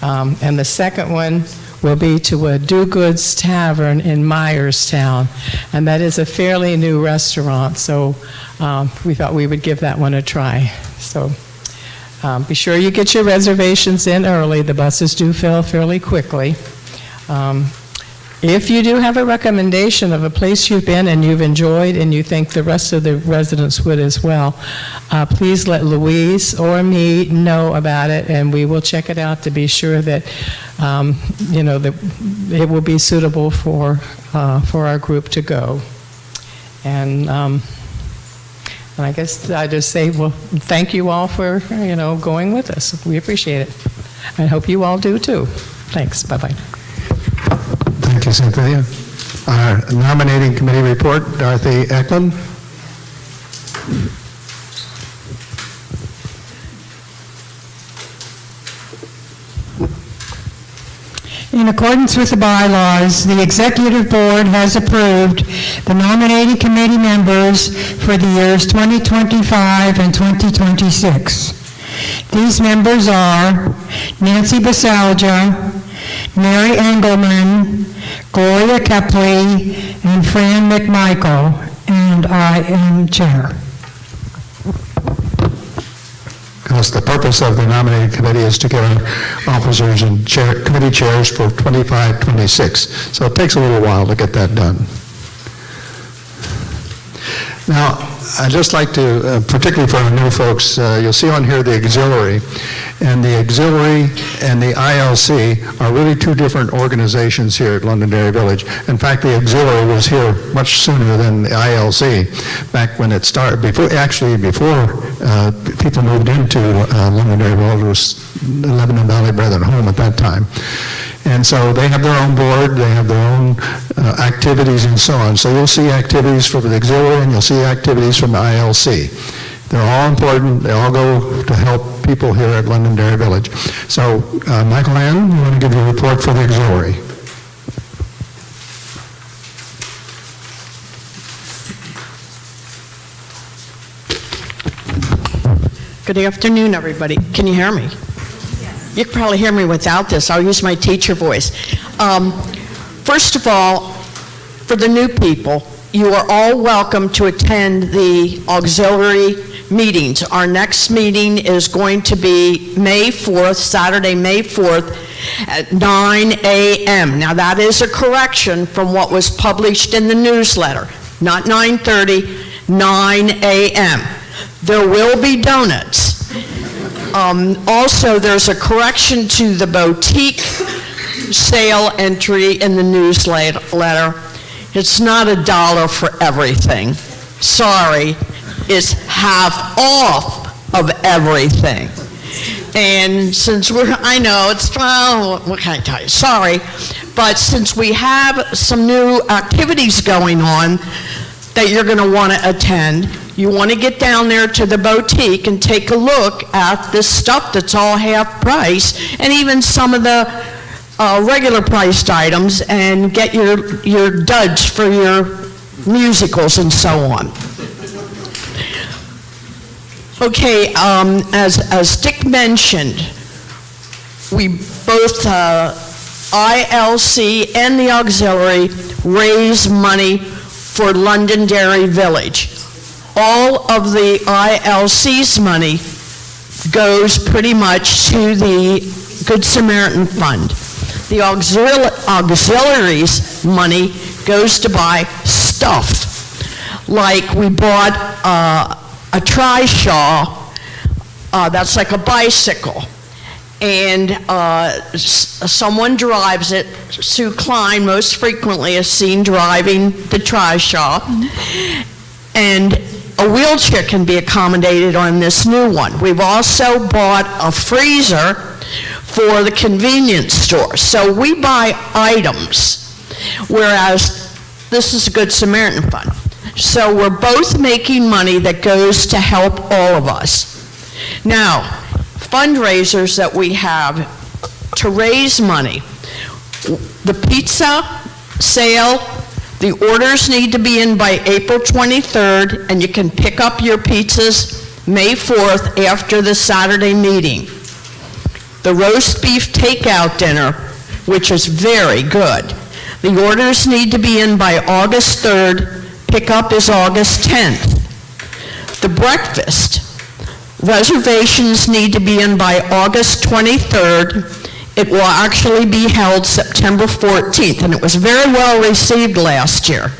And the second one will be to a Do Goods Tavern in Myerstown, and that is a fairly new restaurant, so we thought we would give that one a try. So be sure you get your reservations in early. The buses do fill fairly quickly. If you do have a recommendation of a place you've been and you've enjoyed and you think the rest of the residents would as well, please let Louise or me know about it, and we will check it out to be sure that that it will be suitable for our group to go. And I guess I just say, well, thank you all for going with us. We appreciate it. I hope you all do too. Thanks. Bye-bye. Thank you, Cynthia. Our nominating committee report, Dorothy Eklund. In accordance with the bylaws, the Executive Board has approved the nominating committee members for the years 2025 and 2026. These members are Nancy Basalja, Mary Engelman, Gloria Kepley, and Fran McMichael, and I am chair. Because the purpose of the nominating committee is to give officers and committee chairs for 25, 26. So it takes a little while to get that done. Now, I'd just like to, particularly for our new folks, you'll see on here the auxiliary. And the auxiliary and the ILC are really two different organizations here at Londonderry Village. In fact, the auxiliary was here much sooner than the ILC, back when it started. Before people moved into Londonderry Village, it was Lebanon Valley Brethren Home at that time. And so they have their own board, they have their own activities and so on. So you'll see activities from the auxiliary and you'll see activities from the ILC. They're all important. They all go to help people here at Londonderry Village. So, Michael Ann, you want to give your report for the auxiliary? Good afternoon, everybody. Can you hear me? You can probably hear me without this. I'll use my teacher voice. First of all, for the new people, you are all welcome to attend the auxiliary meetings. Our next meeting is going to be May 4th, Saturday, May 4th, at 9 a.m. Now, that is a correction from what was published in the newsletter. Not 9:30, 9 a.m. There will be donuts. Also, there's a correction to the boutique sale entry in the newsletter. It's not $1 for everything. Sorry, it's half off of everything. And since I know it's, well, what can I tell you? Sorry, but since we have some new activities going on that you're going to want to attend, you want to get down there to the boutique and take a look at this stuff that's all half price, and even some of the regular priced items, and get your duds for your musicals and so on. Okay, as Dick mentioned, we both, ILC and the auxiliary, raise money for Londonderry Village. All of the ILC's money goes pretty much to the Good Samaritan Fund. The auxiliary's money goes to buy stuff. Like we bought a trishaw, that's like a bicycle. And someone drives it. Sue Klein most frequently is seen driving the trishaw. And a wheelchair can be accommodated on this new one. We've also bought a freezer for the convenience store. So we buy items, whereas this is a Good Samaritan Fund. So we're both making money that goes to help all of us. Now, fundraisers that we have to raise money. The pizza sale, the orders need to be in by April 23rd, and you can pick up your pizzas May 4th after the Saturday meeting. The roast beef takeout dinner, which is very good. The orders need to be in by August 3rd. Pickup is August 10th. The breakfast, reservations need to be in by August 23rd. It will actually be held September 14th, and it was very well received last year.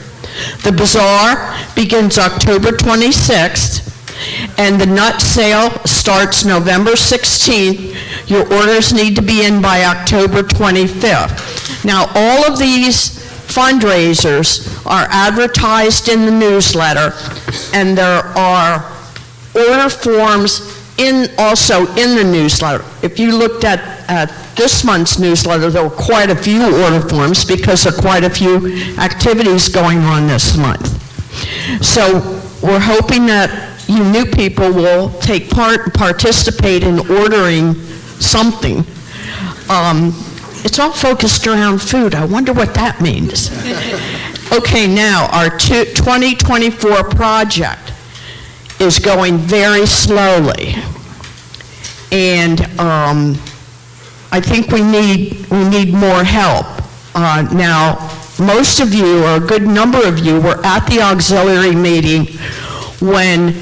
The bazaar begins October 26th, and the nut sale starts November 16th. Your orders need to be in by October 25th. Now, all of these fundraisers are advertised in the newsletter, and there are order forms also in the newsletter. If you looked at this month's newsletter, there were quite a few order forms because there are quite a few activities going on this month. So we're hoping that you new people will take part and participate in ordering something. It's all focused around food. I wonder what that means. Okay, now our 2024 project is going very slowly. And I I think we need more help. Now, most of you, or a good number of you, were at the auxiliary meeting when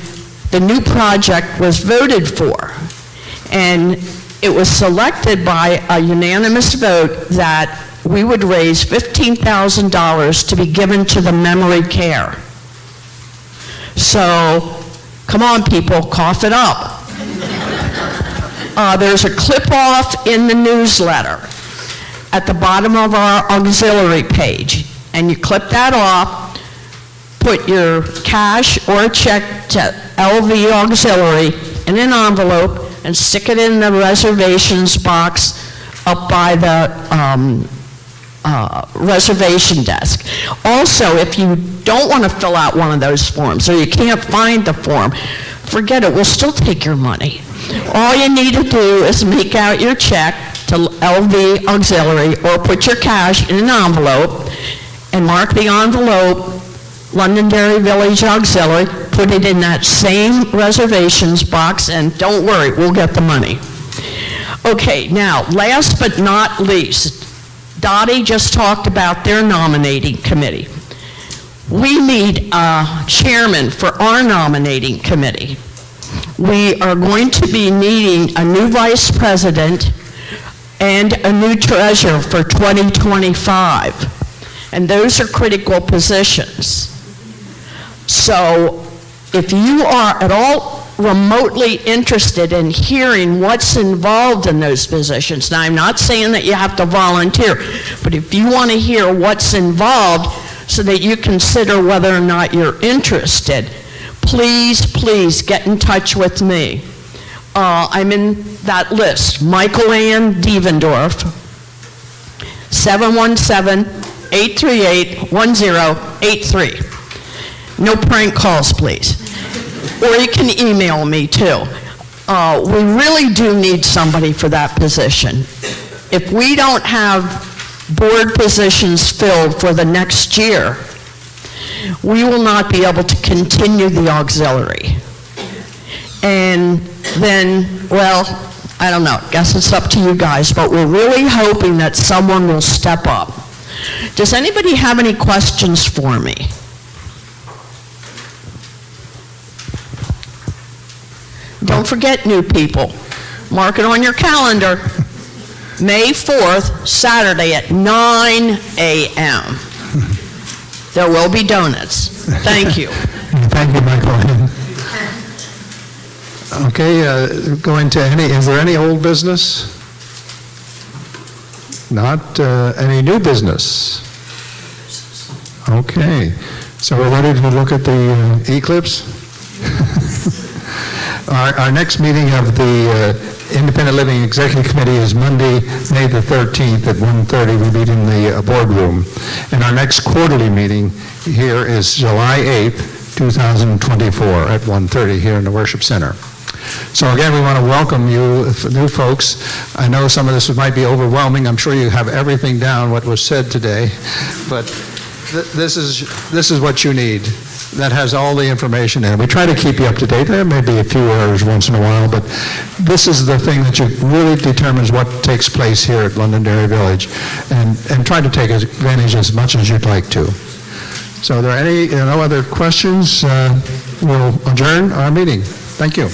the new project was voted for. And it was selected by a unanimous vote that we would raise $15,000 to be given to the memory care. So, come on, people, cough it up. There's a clip-off in the newsletter at the bottom of our auxiliary page, and you clip that off, put your cash or a check to LV Auxiliary in an envelope, and stick it in the reservations box up by the reservation desk. Also, if you don't want to fill out one of those forms, or you can't find the form, forget it, we'll still take your money. All you need to do is make out your check to LV Auxiliary, or put your cash in an envelope, and mark the envelope Londonderry Village Auxiliary, put it in that same reservations box, and don't worry, we'll get the money. Okay, now, last but not least, Dottie just talked about their nominating committee. We need a chairman for our nominating committee. We are going to be needing a new vice president and a new treasurer for 2025. And those are critical positions. So if you are at all remotely interested in hearing what's involved in those positions, now I'm not saying that you have to volunteer, but if you want to hear what's involved so that you consider whether or not you're interested, please, please get in touch with me. I'm in that list. Michael Ann Devendorf, 717-838-1083. No prank calls, please. Or you can email me, too. We really do need somebody for that position. If we don't have board positions filled for the next year, we will not be able to continue the auxiliary. And then, well, I don't know, guess it's up to you guys, but we're really hoping that someone will step up. Does anybody have any questions for me? Don't forget, new people, mark it on your calendar, May 4th, Saturday at 9 a.m. There will be donuts. Thank you. Thank you, Michael. Okay, is there any old business? Not any new business? Okay, so we're ready to look at the eclipse? Our next meeting of the Independent Living Executive Committee is Monday, May the 13th at 1:30. We meet in the boardroom. And our next quarterly meeting here is July 8th, 2024 at 1:30 here in the Worship Center. So again, we want to welcome you, new folks. I know some of this might be overwhelming. I'm sure you have everything down, what was said today. But this is what you need. That has all the information in it. We try to keep you up to date. There may be a few errors once in a while, but this is the thing that really determines what takes place here at Londonderry Village, and try to take advantage as much as you'd like to. So are there no other questions? We'll adjourn our meeting. Thank you.